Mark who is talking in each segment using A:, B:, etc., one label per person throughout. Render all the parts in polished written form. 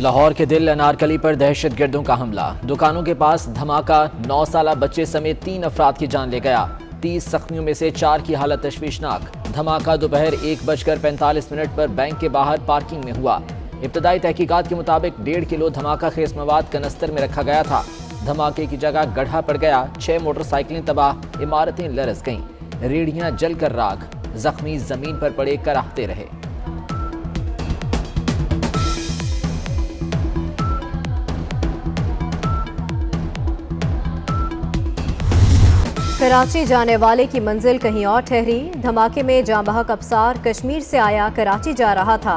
A: लाहौर के दिल अनारकली पर दहशतगर्दों का हमला। दुकानों के पास धमाका, 9 साला बच्चे समेत 3 अफराद की जान ले गया। 30 जख्मियों में से 4 की हालत तशवीशनाक। धमाका दोपहर 1:45 पर बैंक के बाहर पार्किंग में हुआ। इब्तदाई तहकीकात के मुताबिक 1.5 किलो धमाका खेज मवाद कनस्तर में रखा गया था। धमाके की जगह गड्ढा पड़ गया। 6 मोटरसाइकिलें तबाह, इमारतें लरस गईं, रेहड़ियां जलकर राख। जख्मी जमीन पर पड़े कराहते रहे।
B: कराची जाने वाले की मंजिल कहीं और ठहरी। धमाके में जाँ बहक अफसार कश्मीर से आया, कराची जा रहा था।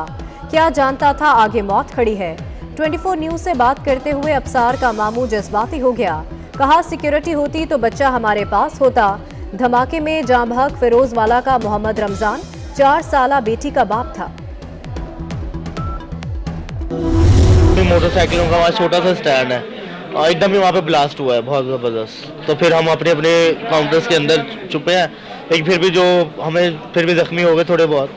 B: क्या जानता था आगे मौत खड़ी है। 24 न्यूज़ से बात करते हुए अफसार का मामू जज्बाती हो गया। कहा, सिक्योरिटी होती तो बच्चा हमारे पास होता। धमाके में जाँ बहक फिरोज वाला का मोहम्मद रमजान 4 साला बेटी का बाप था।
C: मोटरसाइकिलों का वहाँ छोटा सा स्टैंड है, एकदम ही वहाँ पे ब्लास्ट हुआ है बहुत ज़बरदस्त। तो फिर हम अपने अपने काउंटर्स के अंदर छुपे हैं। एक फिर भी जो हमें फिर भी जख्मी हो गए थोड़े बहुत,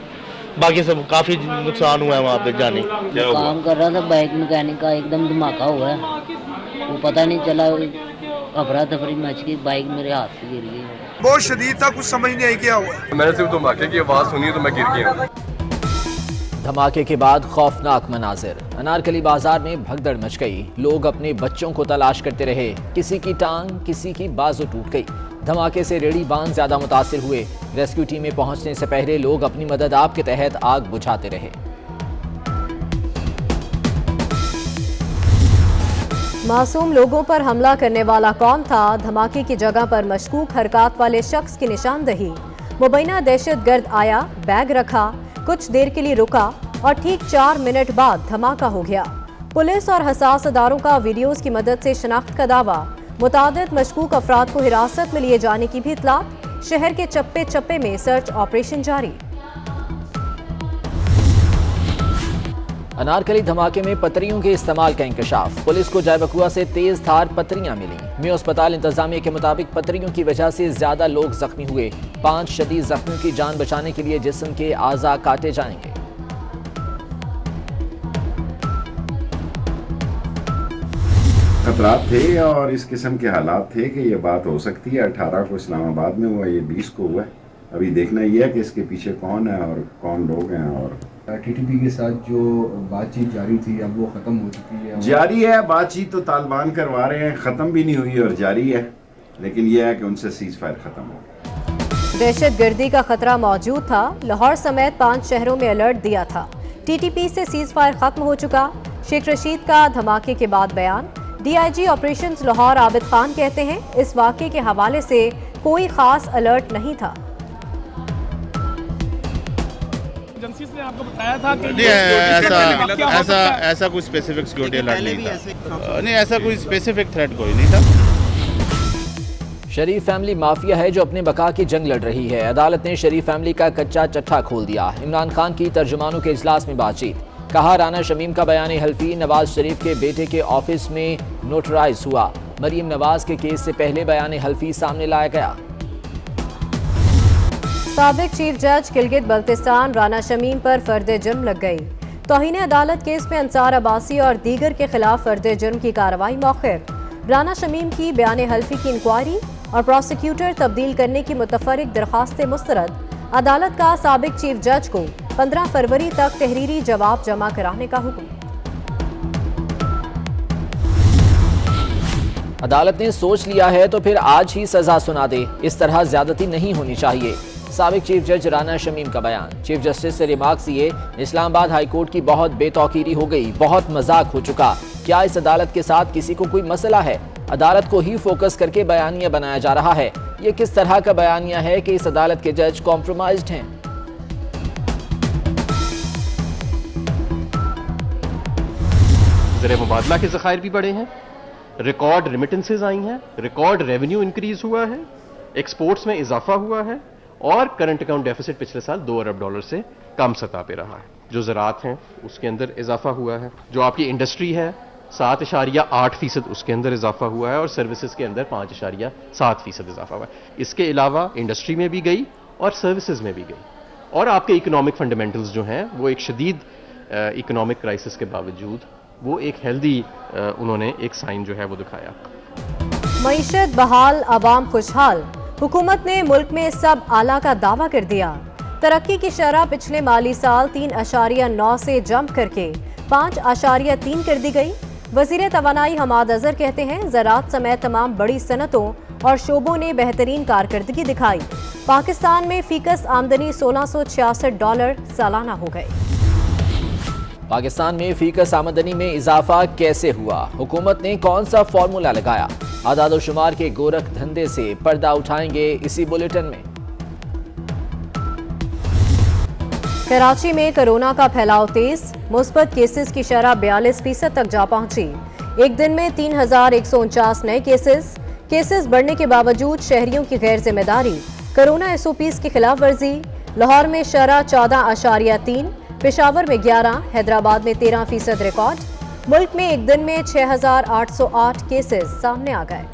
C: बाकी सब काफ़ी नुकसान हुआ है वहाँ पे जाने।
D: काम कर रहा था बाइक मैकेनिक का, एकदम धमाका हुआ है, वो पता नहीं चला, अफरा तफरी मच गई, बाइक मेरे हाथ से गिर गई।
E: बहुत शदीद था, कुछ समझ नहीं आई क्या हुआ।
F: मैंने सिर्फ धमाके की आवाज़ सुनी तो मैं गिर गया।
A: धमाके के बाद खौफनाक मनाजिर। अनारकली बाजार में भगदड़ मच गई। लोग अपने बच्चों को तलाश करते रहे। किसी की टांग, किसी की बाजू टूट गई। धमाके से रेहड़ी बांध ज्यादा मुतासिर हुए। रेस्क्यू टीमें पहुंचने से पहले लोग अपनी मदद आप के तहत आग बुझाते रहे।
B: मासूम लोगों पर हमला करने वाला कौन था? धमाके की जगह पर मशकूक हरकत वाले शख्स की निशानदही। मुबैना दहशतगर्द आया, बैग रखा, कुछ देर के लिए रुका और ठीक 4 मिनट बाद धमाका हो गया। पुलिस और हसास अदारों का वीडियोस की मदद से शनाख्त का दावा। मुतादिद मशकूक अफराद को हिरासत में लिए जाने की भी इत्तला। शहर के चप्पे चप्पे में सर्च ऑपरेशन जारी।
A: अनारकली धमाके में पतरियों के इस्तेमाल का इंकशाफ। पुलिस को जायबकुआ से तेज धार पतरियां मिली। मेयो अस्पताल इंतजामिया के मुताबिक पतरियों की वजह से ज्यादा लोग जख्मी हुए। 5 शदीद जख्मियों की जान बचाने के लिए जिस्म के आज़ा काटे जाएंगे।
G: खतरात थे और इस किस्म के हालात थे कि ये बात हो सकती है। 18 को इस्लामाबाद में हुआ, ये 20 को हुआ। अभी देखना यह है कि इसके पीछे कौन है और कौन लोग हैं। और
H: टीटीपी के साथ जो बातचीत जारी थी अब वो ख़त्म हो चुकी है।
G: जारी है बातचीत, तो तालिबान करवा रहे हैं, ख़त्म भी नहीं हुई और जारी है। लेकिन यह है कि उनसे सीज फायर ख़त्म हो।
B: दहशतगर्दी का खतरा मौजूद था। लाहौर समेत 5 शहरों में अलर्ट दिया था। टीटीपी से सीज फायर खत्म हो चुका। शेख रशीद का धमाके के बाद बयान। डीआईजी ऑपरेशंस लाहौर आबिद खान कहते हैं, इस वाक़े के हवाले से कोई खास अलर्ट नहीं था।
I: ने आपको बताया था कि
J: ऐसा कोई स्पेसिफिक सिक्योरिटी अलर्ट नहीं था। नहीं, ऐसा कोई स्पेसिफिक थ्रेट कोई नहीं था।
A: शरीफ फैमिली माफिया है जो अपने बका की जंग लड़ रही है। अदालत ने शरीफ फैमिली का कच्चा चट्टा खोल दिया। इमरान खान की तर्जुमानों के इजलास में बातचीत। कहा, राना शमीम का बयान हल्फी नवाज शरीफ के बेटे के ऑफिस में नोटराइज हुआ। मरीम नवाज के केस से पहले बयान हल्फी सामने लाया गया।
B: साबिक चीफ जज गिलगित बल्तिस्तान राना शमीम पर फर्द जुर्म लग गई। तौहीन अदालत केस में अंसार अब्बासी और दीगर के खिलाफ फर्द जुर्म की कार्रवाई मौखिर। राना शमीम की बयान हल्फी की इंक्वायरी और प्रोसिक्यूटर तब्दील करने की मुतफरिक दरखास्तें मुस्तरद। अदालत का साबिक चीफ जज को 15 फरवरी तक तहरीरी जवाब जमा कराने का हुक्म।
A: अदालत ने सोच लिया है तो फिर आज ही सजा सुना दे। इस तरह ज्यादती नहीं होनी चाहिए। साबिक चीफ जज राना शमीम का बयान। चीफ जस्टिस से रिमार्क्स ये, इस्लामाबाद हाई कोर्ट की बहुत बेतौकीरी हो गई, बहुत मजाक हो चुका। क्या इस अदालत के साथ किसी को कोई मसला है? अदालत को ही फोकस करके बयानिया बनाया जा रहा है। ये किस तरह का बयानिया है कि इस अदालत के जज कॉम्प्रोमाइज्ड हैं?
K: ज़र मुबादला के ज़खायर भी बढ़े हैं, रिकॉर्ड रिमिटेंसेज आई हैं, रिकॉर्ड रेवेन्यू इंक्रीज हुआ है, एक्सपोर्ट्स में इजाफा हुआ है और करंट अकाउंट डेफिसिट पिछले साल $2 अरब से कम सतह पे रहा है। जो ज़राअत हैं उसके अंदर इजाफा हुआ है। जो आपकी इंडस्ट्री है 7.8% उसके अंदर इजाफा हुआ है और सर्विसेज के अंदर 5.7% इजाफा हुआ है। इसके अलावा इंडस्ट्री में भी गई और सर्विसेज में भी गई। और आपके इकोनॉमिक फंडामेंटल्स जो हैं वो एक शदीद इकोनॉमिक क्राइसिस के बावजूद वो एक हेल्दी उन्होंने एक साइन जो है वो दिखाया।
B: मईशत बहाल, आवाम खुशहाल। हुकूमत ने मुल्क में सब आला का दावा कर दिया। तरक्की की शरह पिछले माली साल 3.9 से जंप करके 5.3 कर दी गई। वजीर तवानाई हमाद अजहर कहते हैं ज़राअत समेत तमाम बड़ी सनतों और शोबों ने बेहतरीन कारकर्दगी दिखाई। पाकिस्तान में फीकस आमदनी $1666 सालाना हो गए।
A: पाकिस्तान में फीकस आमदनी में इजाफा कैसे हुआ? हुकूमत ने कौन सा फॉर्मूला लगाया? आदाद शुमार के गोरख धंधे से पर्दा उठाएंगे इसी बुलेटिन में।
B: कराची में कोरोना का फैलाव तेज, मुस्बत केसेस की शरह 42% तक जा पहुंची। एक दिन में 3149 नए केसेस बढ़ने के बावजूद शहरियों की गैर जिम्मेदारी। कोरोना SOPs की खिलाफ वर्जी। लाहौर में शरह 14.3, पेशावर में 11, हैदराबाद में 13% रिकॉर्ड। मुल्क में एक दिन में 6808 केसेस सामने आ गए।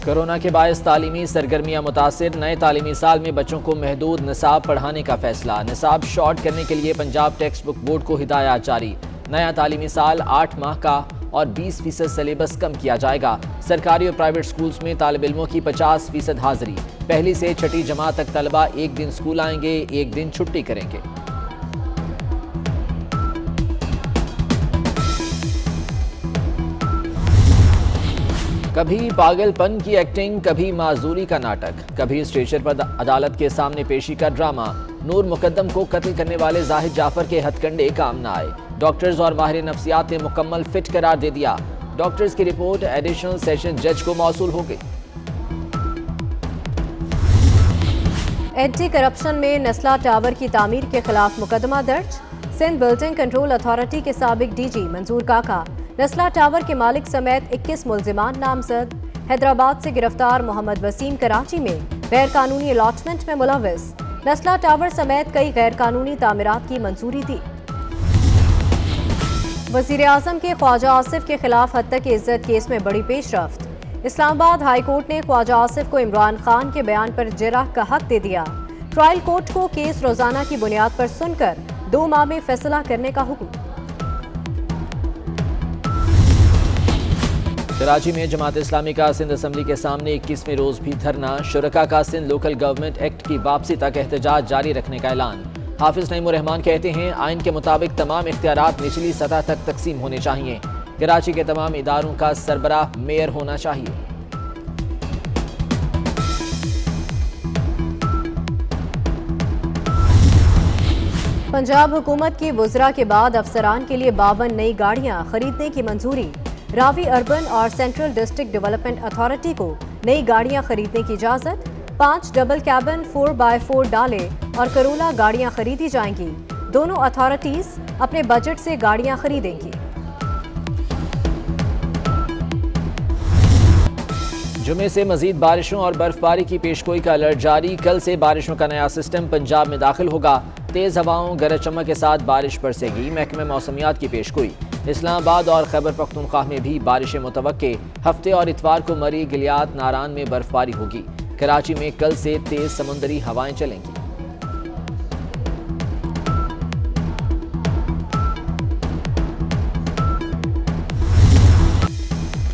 A: कोरोना के बायस तालीमी सरगर्मियां मुतासिर। नए तालीमी साल में बच्चों को महदूद निसाब पढ़ाने का फैसला। निसाब शॉर्ट करने के लिए पंजाब टेक्स्ट बुक बोर्ड को हिदायत जारी। नया तालीमी साल 8 माह का और 20% सिलेबस कम किया जाएगा। सरकारी और प्राइवेट स्कूल्स में तालिब इल्मों की 50% हाजिरी। पहली से छठी जमात तक तलबा एक दिन स्कूल आएंगे, एक दिन छुट्टी करेंगे। कभी पागलपन की एक्टिंग, कभी माजूरी का नाटक, कभी स्टेशन पर अदालत के सामने पेशी का ड्रामा। नूर मुकद्दम को कत्ल करने वाले जाहिद जाफर के हथकंडे काम न आए। डॉक्टर्स और माहिर नफ्सियात ने मुकम्मल फिट करार दे दिया। डॉक्टर्स की रिपोर्ट एडिशनल सेशन जज को मौसूल हो गई।
B: एंटी करप्शन में नस्ला टावर की तामीर के खिलाफ मुकदमा दर्ज। सिंध बिल्डिंग कंट्रोल अथॉरिटी के साबिक DG मंजूर काका, नस्ला टावर के मालिक समेत 21 मुल्जिमान नामजद। हैदराबाद से गिरफ्तार मोहम्मद वसीम कराची में गैर कानूनी अलॉटमेंट में मुलविस। नस्ला टावर समेत कई गैर कानूनी तामीरात की मंजूरी दी। वजीर आजम के ख्वाजा आसिफ के खिलाफ हत्या की इज्जत केस में बड़ी पेशरफ्त। इस्लामाबाद हाई कोर्ट ने ख्वाजा आसिफ को इमरान खान के बयान पर जराह का हक दे दिया। ट्रायल कोर्ट को केस रोजाना की बुनियाद पर सुनकर 2 माह में फैसला करने का हुक्म।
A: कराची में जमात इस्लामी का सिंध असम्बली के सामने 21वें रोज भी धरना। शुरका का सिंध लोकल गवर्नमेंट एक्ट की वापसी तक एहतजाज जारी रखने का ऐलान। हाफिज नईमुर रहमान कहते हैं आइन के मुताबिक तमाम इख्तियारात निचली सतह तक तकसीम होने चाहिए। कराची के तमाम इदारों का सरबराह मेयर होना चाहिए।
B: पंजाब हुकूमत की वुज़रा के बाद अफसरान के लिए 52 नई गाड़ियां खरीदने की मंजूरी। रावी अर्बन और सेंट्रल डिस्ट्रिक्ट डेवलपमेंट अथॉरिटी को नई गाड़ियां खरीदने की इजाजत। 5 डबल कैबिन 4x4 डाले और करोला गाड़ियां खरीदी जाएंगी। दोनों अथॉरिटीज अपने बजट से गाड़ियां खरीदेंगी।
A: जुमे से मजीद बारिशों और बर्फबारी की पेशगोई का अलर्ट जारी। कल से बारिशों का नया सिस्टम पंजाब में दाखिल होगा। तेज हवाओं गरज चमक के साथ बारिश बरसेगी। महकमे मौसमियात की पेशगोई। इस्लामाबाद और खैबर पख्तूनख्वा में भी बारिशें मुतवक्के। हफ्ते और इतवार को मरी, गिलियात, नारान में बर्फबारी होगी। कराची में कल से तेज समुद्री हवाएं चलेंगी।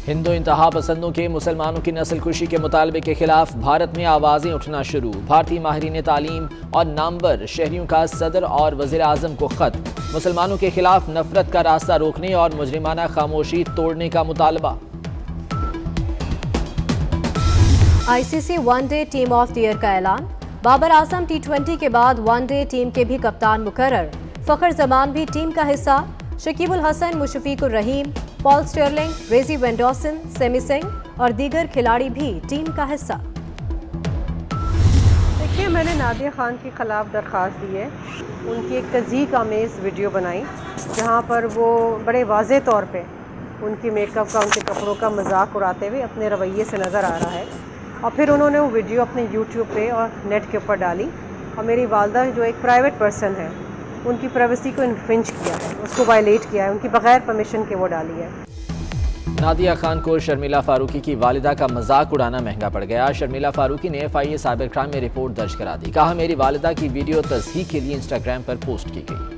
A: हिंदू इंतहा पसंदों के मुसलमानों की नस्लकुशी के मुतालबे के खिलाफ भारत में आवाजें उठना शुरू। भारतीय माहिरीन तालीम और नामवर शहरियों का सदर और वजीर आजम को खत। मुसलमानों के खिलाफ नफरत का रास्ता रोकने और मुजरिमाना खामोशी तोड़ने का मुतालबा।
B: ICC one day team of the year का ऐलान। बाबर आजम T20 के बाद वनडे टीम के भी कप्तान मुकर्रर। फखर जमान भी टीम का हिस्सा। Shakibul Hasan, Mushfiqur Rahim, Paul Stirling, रेजी वेंडोसन, semi Singh और दीगर खिलाड़ी भी टीम का हिस्सा।
L: देखिए, मैंने नादिया खान के ख़िलाफ़ दरख्वास्त दी है। उनकी एक तज़ीक आमेज़ वीडियो बनाई जहां पर वो बड़े वाज़े तौर पे उनकी मेकअप का, उनके कपड़ों का मजाक उड़ाते हुए अपने रवैये से नज़र आ रहा है। और फिर उन्होंने वो वीडियो अपने YouTube पे और नेट के ऊपर डाली। और मेरी वालदा जो एक प्राइवेट पर्सन है, उनकी प्राइवेसी को इन्फ्रिंज किया है, उसको वायलेट किया है, उनकी बगैर परमिशन के वो डाली है।
A: नादिया खान को शर्मिला फारूकी की वालिदा का मजाक उड़ाना महंगा पड़ गया। शर्मिला फारूकी ने FIA साइबर क्राइम में रिपोर्ट दर्ज करा दी। कहा, मेरी वालिदा की वीडियो तस्हीह के लिए इंस्टाग्राम पर पोस्ट की गई।